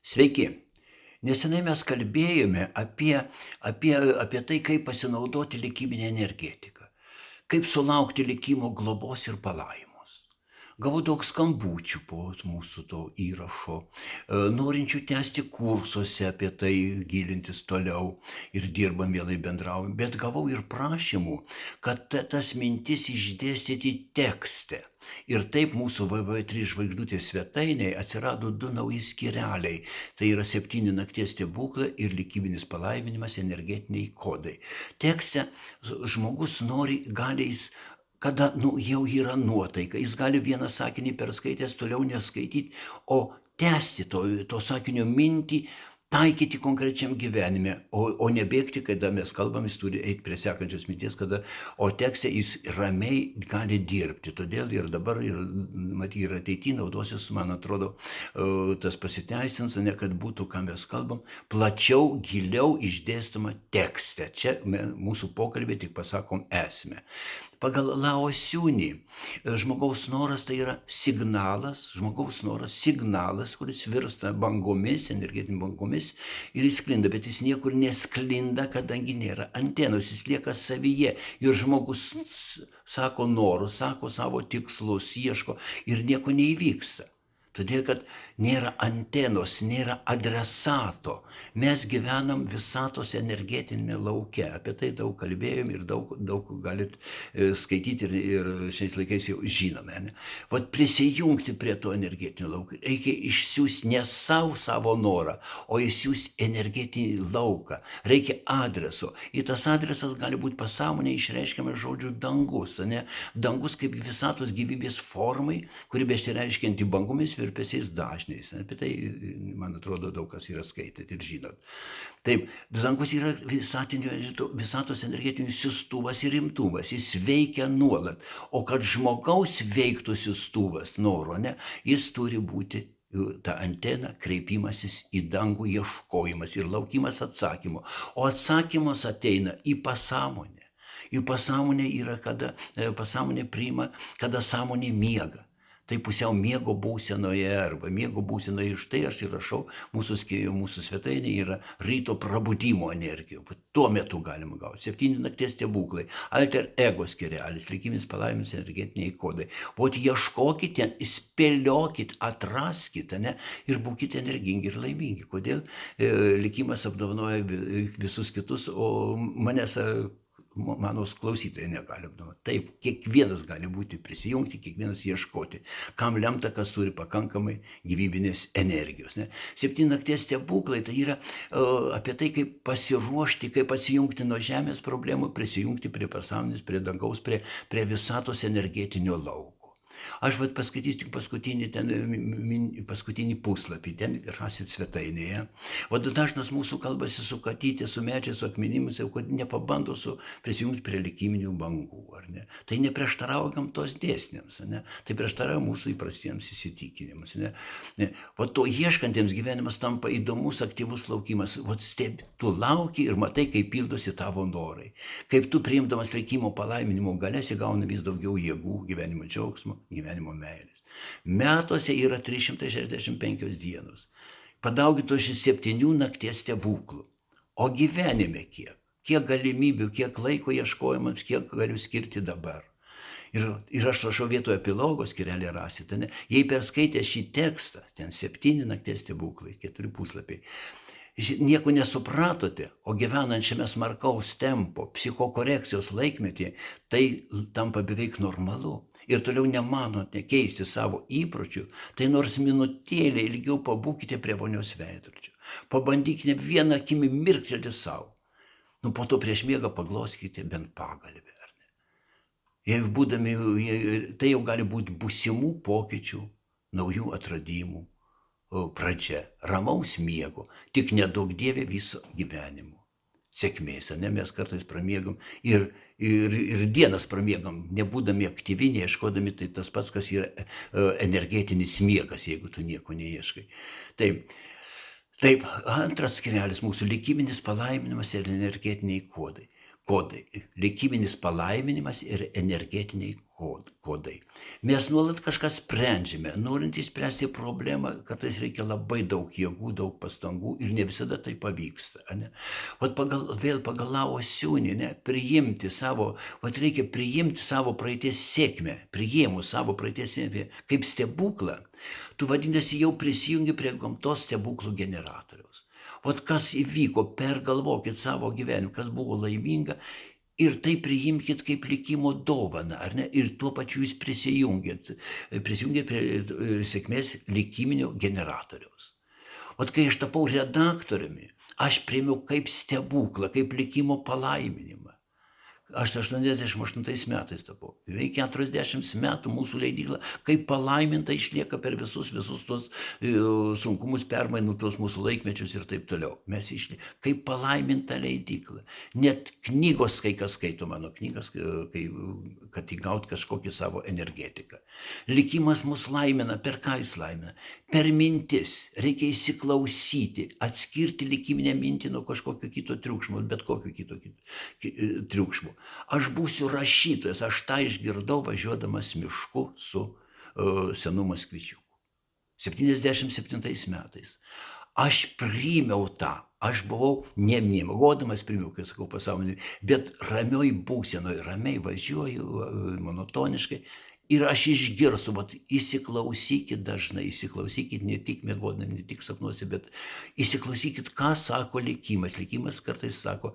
Sveiki. Nesenai mes kalbėjome apie tai, kaip pasinaudoti likiminę energetiką, kaip sulaukti likimo globos ir palaimos. Gavau daug skambučių po mūsų to įrašo, norinčių tęsti kursuose apie tai, gilintis toliau ir dirbam, mielai bendraujam, bet gavau ir prašymų, kad tas mintis išdėstyti tekste. Ir taip mūsų www.3 žvaigždutės svetainėje atsirado 2 nauji skyreliai. Tai yra 7 nakties stebuklai ir likiminis palaiminimas, energetiniai kodai. Tekste žmogus gali jis, kada jau yra nuotaika, jis gali vieną sakinį perskaitęs toliau neskaityti, o tęsti to sakinio mintį, taikyti konkrečiam gyvenime, o nebėgti, kada mes kalbam, jis turi eiti prie sekančios minties, o tekste jis ramiai gali dirbti. Todėl ir dabar, ir ateityje naudosis, man atrodo, tas pasiteisins, ne kad būtų, ką mes kalbam, plačiau, giliau išdėstoma tekste. Čia mūsų pokalbė tik pasakom esmę. Pagal Lao Siūnį, žmogaus noras tai yra signalas, kuris virsta bangomis, energetinėmis bangomis ir jis sklinda, bet jis niekur nesklinda, kadangi nėra antenos, jis lieka savyje ir žmogus sako norus, sako savo tikslus, ieško ir nieko neįvyksta. Todėl, kad nėra antenos, nėra adresato. Mes gyvenam visatos energetinėme lauke. Apie tai daug kalbėjom ir daug galit skaityti ir šiais laikais jau žinome. Vat prisijungti prie to energetinio lauko. Reikia išsiųsti ne savo norą, o išsiųsti energetinį lauką. Reikia adreso. Ir tas adresas gali būti pasąmonė išreiškiamas žodžiu dangus. Dangus kaip visatos gyvybės formai, kuri besireiškianti bangomis, virpesiais, dažniais. Apie tai, man atrodo, daug kas yra skaitėt ir žinot. Taip, dangus yra visatos energetinis siųstuvas ir imtuvas, jis veikia nuolat. O kad žmogaus veiktų siųstuvas noro, jis turi būti ta antena, kreipimasis į dangų, ieškojimas ir laukimas atsakymo. O atsakymas ateina į pasąmonę. Į pasąmonę yra, kada pasąmonė priima, kada sąmonė miega. Tai pusiau miego būsenoje arba miego būsenoje. Ir štai aš ir rašau, mūsų svetainė yra ryto prabudimo energija. Tuo metu galima gauti. 7 nakties stebuklai, alter ego skyrelis, likiminis palaiminimas, energetiniai kodai. Vot ieškokite, spėliokit, atraskite, ir būkite energingi ir laimingi. Kodėl likimas apdovanoja visus kitus, o mano klausytojai negali apdovanoti. Taip, kiekvienas gali būti prisijungti, kiekvienas ieškoti. Kam lemta, kas turi pakankamai gyvybinės energijos. 7 nakties stebuklai tai yra apie tai, kaip pasiruošti, kaip atsijungti nuo žemės problemų, prisijungti prie pasąmonės, prie dangaus, prie visatos energetinio lauko. Aš paskaitysiu paskutinį puslapį, ten rasit svetainėje. O dažnas mūsų kalbasi su katytė, su medžiais, su akmenimis, kad nepabando prisijungti prie likiminių bangų. Tai neprieštarauja gamtos dėsniams, tai prieštarauja mūsų įprastiems įsitikinimus. O to ieškantiems gyvenimas tampa įdomus, aktyvus laukimas. Tu lauki ir matai, kaip pildosi tavo norai. Kaip tu priimdamas likimo palaiminimo galias įgauna vis daugiau jėgų, gyvenimo džiaugsmo, gyvenimo meilės. Metuose yra 365 dienos. Padaugito šis 7 nakties stebuklų. O gyvenime kiek? Kiek galimybių, kiek laiko ieškojimams, kiek galiu skirti dabar. Ir aš rašau vietoje epilogo skyrelį rasite. Jei perskaitę šį tekstą, ten 7 nakties stebuklai, 4 puslapiai, nieko nesupratote, o gyvenant šiame smarkaus tempo, psichokorekcijos laikmetyje, tai tampa beveik normalu. Ir toliau nemanote keisti savo įpročių, tai nors minutėlę ilgiau pabūkite prie vonios veidrodžio. Pabandykite vieną akimi mirktelti savo. Po to prieš miegą pagloskite bent pagalvę. Tai jau gali būti būsimų pokyčių, naujų atradimų pradžia, ramaus miego, tik nedaug dievė viso gyvenimo. Sėkmės, mes kartais pramiegam ir dienas pramiegam, nebūdami aktyvi, neieškodami, tai tas pats, kas yra energetinis miegas, jeigu tu nieko neieškai. Taip, antras skyrelis mūsų likiminis palaiminimas ir energetiniai kodai. Likiminis palaiminimas ir energetiniai kodai. Mes nuolat kažką sprendžiame. Norint išspręsti problemą, kartais reikia labai daug jėgų, daug pastangų ir ne visada tai pavyksta. Ne? Vat vėl pagal Lao Siūnį, ne, reikia priimti savo praeities sėkmę, priėmus savo praeities sėkmę kaip stebuklą, tu vadinasi jau prisijungi prie gamtos stebuklų generatoriaus. Vat kas įvyko, pergalvokit savo gyvenimą, kas buvo laiminga, ir tai priimkit kaip likimo dovaną, ar ne? Ir tuo pačiu jūs prisijungėt prie sėkmės likiminio generatoriaus. Vat kai aš tapau redaktoriumi, aš priėmiau kaip stebuklą, kaip likimo palaiminimą. Aš 88 metais tapau. Beveik 40 metų mūsų leidykla, kaip palaiminta, išlieka per visus tos sunkumus, permainų, tos mūsų laikmečius ir taip toliau. Mes kaip palaiminta leidykla. Net knygos, kai kas skaito mano knygas, kad įgaut kažkokį savo energetiką. Likimas mus laimina. Per ką jis laimina? Per mintis. Reikia įsiklausyti, atskirti likiminę mintį nuo kažkokio kito triukšmo, bet kokio kito triukšmo. Aš būsiu rašytojas, aš tą išgirdau važiuodamas mišku su senu Moskvičiuku. 77 metais. Aš priėmiau tą, aš buvau nemiegodamas, priėmiau, kai sakau pasąmonį, bet ramioj būsenoj, ramiai važiuoju, monotoniškai. Ir aš išgirstu, įsiklausykit dažnai, įsiklausykit ne tik miegodami, ne tik sapnuose, bet įsiklausykit, ką sako likimas. Likimas kartais sako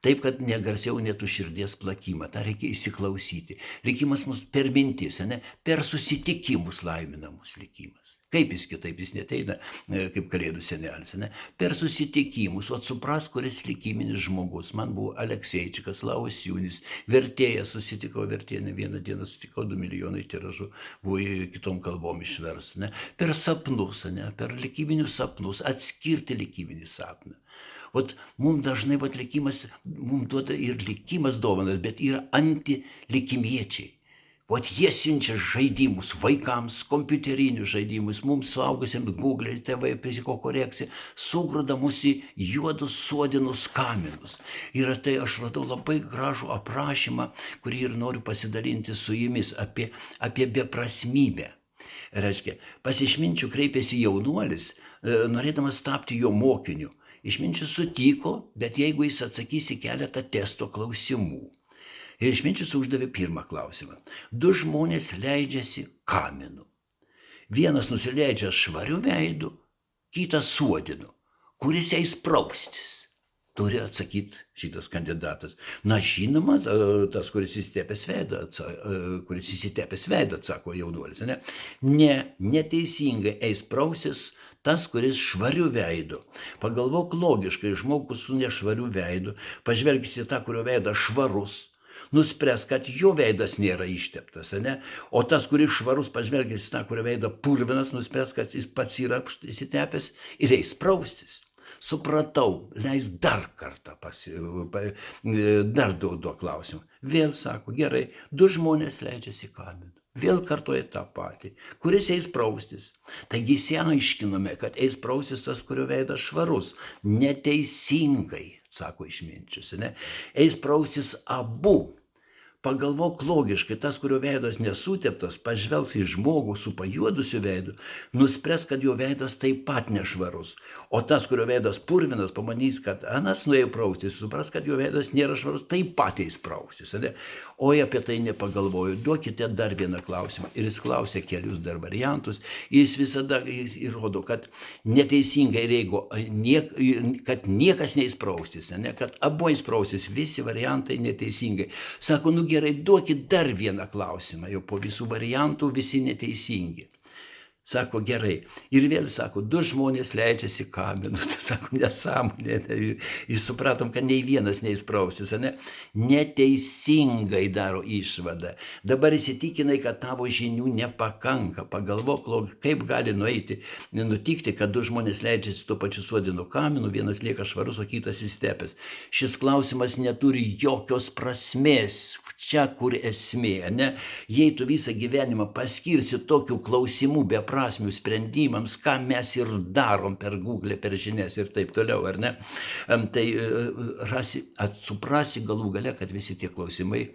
taip, kad negarsiau net už širdies plakimą. Ta reikia įsiklausyti. Likimas mus per mintis, ne? Per susitikimus laimina mus likimas. Kaip jis kitaip, jis neteina kaip kalėdų senelis, ne? Per susitikimus, supras, kuris likiminis žmogus. Man buvo Alekseičikas, Lao Siūnis, vertėjas, susitikau vertėją, ne vieną dieną susitikau, 2 milijonai tiražų buvo kitom kalbom išversta, ne? Per sapnus, ne? Per likiminius sapnus, atskirti likiminį sapną. Mums dažnai likimas, mums duoda ir likimas dovanas, bet yra antilikimiečiai. Jie siunčia žaidimus vaikams, kompiuterinius žaidimus, mums suaugusiems Google, TV, psichokorekcija, sugrūda mus į juodus suodinus kaminus. Ir tai aš radau labai gražų aprašymą, kurį ir noriu pasidalinti su jumis apie beprasmybę. Reiškia, pas išminčių kreipėsi jaunuolis, norėdamas tapti jo mokiniu. Išminčius sutiko, bet jeigu jis atsakys į keletą testo klausimų. Ir išminčius uždavė pirmą klausimą. 2 žmonės leidžiasi kaminu. Vienas nusileidžia švariu veidu, kitas suodinu. Kuris eis praustis? Turi atsakyti šitas kandidatas. Na, žinoma, tas, kuris įsitepęs veidą, atsako jaunuolis. Ne, neteisingai eis praustis tas, kuris švariu veidu. Pagalvok logiškai, žmogus su nešvariu veidu, pažvelgsi tą, kurio veidas švarus, nuspręs, kad jo veidas nėra išteptas, ne? O tas, kuris švarus, pažvelgęs į tą, kurio veidą purvinas, nuspręs, kad jis pats yra įsitepęs ir eis praustis. Supratau, leis dar kartą dar duok klausimą. Vėl sako, gerai, 2 žmonės leidžiasi kaminu. Vėl kartoja tą patį. Kuris eis praustis? Taigi išsiaiškinome, kad eis praustis tas, kurio veidas švarus. Neteisingai, sako išminčius, ne? Eis praustis abu. Pagalvok logiškai, tas, kurio veidas nesuteptas, pažvelgs į žmogų su pajuodusiu veidu, nuspręs, kad jo veidas taip pat nešvarus. O tas, kurio veidas purvinas, pamanys, kad anas nuėjo praustis, supras, kad jo veidas nėra švarus, taip pat eis praustis. Oi, apie tai nepagalvoju. Duokite dar vieną klausimą. Ir jis klausė kelius dar variantus. Jis visada įrodo, kad neteisingai reigo, kad niekas neis praustis, kad abu eis praustis, visi variantai neteisingai. Sako, gerai, duokit dar vieną klausimą, jau po visų variantų visi neteisingi. Sako, gerai. Ir vėl sako, 2 žmonės leidžiasi kaminu. Tai sako, nesąmonė. Ir supratom, kad nei vienas neis praustis, ne? Neteisingai daro išvadą. Dabar įsitikinai, kad tavo žinių nepakanka. Pagalvok, kaip gali nutikti, kad 2 žmonės leidžiasi tuo pačiu suodinu kaminu, vienas lieka švarus, o kitas įstepęs. Šis klausimas neturi jokios prasmės. Čia kur esmė, ne? Jei tu visą gyvenimą paskirsi tokių klausimų beprasmių sprendimams, ką mes ir darom per Google, per žinias ir taip toliau, ar ne? Tai suprasi galų gale, kad visi tie klausimai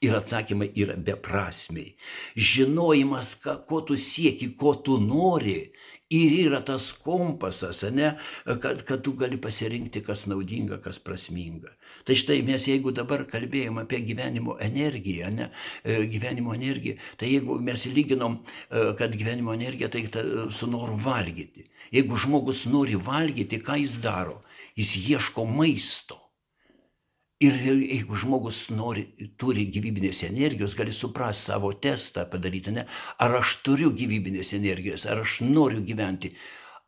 ir atsakymai yra beprasmiai. Žinojimas, ko tu sieki, ko tu nori, ir yra tas kompasas, ane, kad tu gali pasirinkti, kas naudinga, kas prasminga. Tai štai mes, jeigu dabar kalbėjom apie gyvenimo energiją, ne, gyvenimo energiją, tai jeigu mes lyginom, kad gyvenimo energija tai su noru valgyti. Jeigu žmogus nori valgyti, ką jis daro? Jis ieško maisto. Ir jeigu žmogus turi gyvybinės energijos, gali suprasti savo testą padaryti, ne? Ar aš turiu gyvybinės energijos, ar aš noriu gyventi,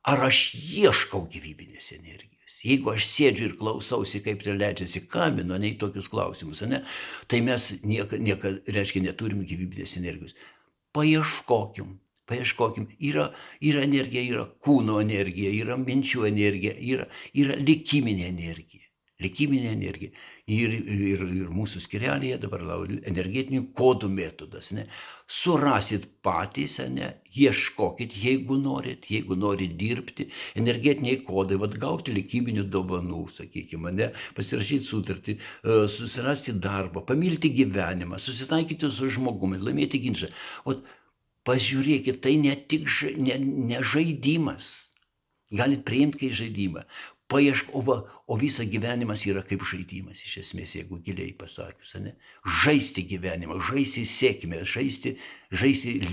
ar aš ieškau gyvybinės energijos. Jeigu aš sėdžiu ir klausausi, kaip tai leidžiasi kamino, ne į tokius klausimus, ne? Tai mes reiškia, neturim gyvybinės energijos. Paieškokim. Yra energija, yra kūno energija, yra minčių energija, yra likiminė energija. Likiminė energija. Ir mūsų skyrelėje dabar energetinių kodų metodas. Ne? Surasit patys, ne? Ieškokit, jeigu norit dirbti. Energetiniai kodai, gauti likiminių dovanų, sakykime, ne? Pasirašyti sutartį, susirasti darbą, pamilti gyvenimą, susitaikyti su žmogumi, laimėti ginčą. Pažiūrėkit, tai ne žaidimas. Galit priimti kaip žaidimą. O visas gyvenimas yra kaip žaidimas, iš esmės, jeigu giliai pasakius. Ne? Žaisti gyvenimą, žaisti sėkmę, žaisti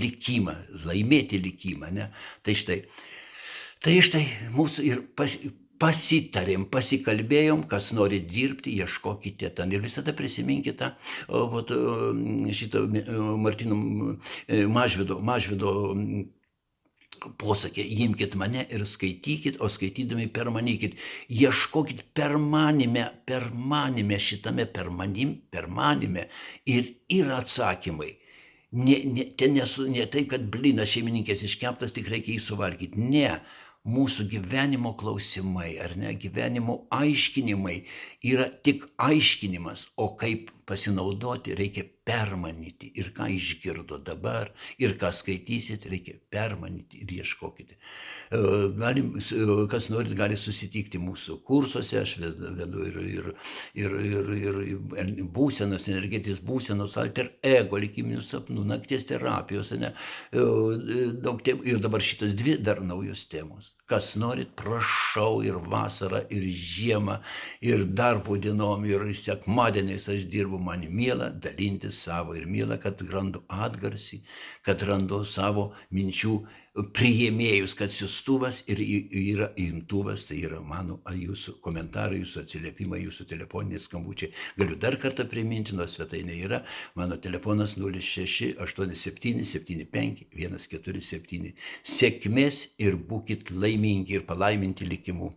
likimą, laimėti likimą. Ne? Tai štai mūsų ir pasitarėm, pasikalbėjom, kas nori dirbti, ieškokite ten. Ir visada prisiminkite šitą Martyno Mažvydo posakė, imkit mane ir skaitykit, o skaitydami permanykit. Ieškokit permanime šitame permanime ir yra atsakymai. Ne tai, kad blinas šeimininkės iškeptas, tik reikia jį suvalgyti. Ne. Mūsų gyvenimo klausimai, ar ne, gyvenimo aiškinimai yra tik aiškinimas, o kaip pasinaudoti reikia permanyti. Ir ką išgirdo dabar, ir ką skaitysit, reikia permanyti ir ieškokite. Kas norit, gali susitikti mūsų kursuose, aš vedu ir būsenos, energetinės būsenos, alter ego, likiminių sapnų, nakties terapijos, ne, ir dabar šitas 2 dar naujos temos. Kas norit, prašau, ir vasarą, ir žiemą, ir darbo dienom, ir sekmadieniais aš dirbu, man miela dalintis savo, ir miela, kad randu atgarsį, kad randu savo minčių priėmėjus, kad siųstuvas ir yra imtuvas, tai yra mano, jūsų komentarai, jūsų atsiliepimai, jūsų telefoniniai skambučiai. Galiu dar kartą priminti, nors svetainė yra, mano telefonas 06 87 75 147. Sėkmės ir būkit laimingi ir palaiminti likimu.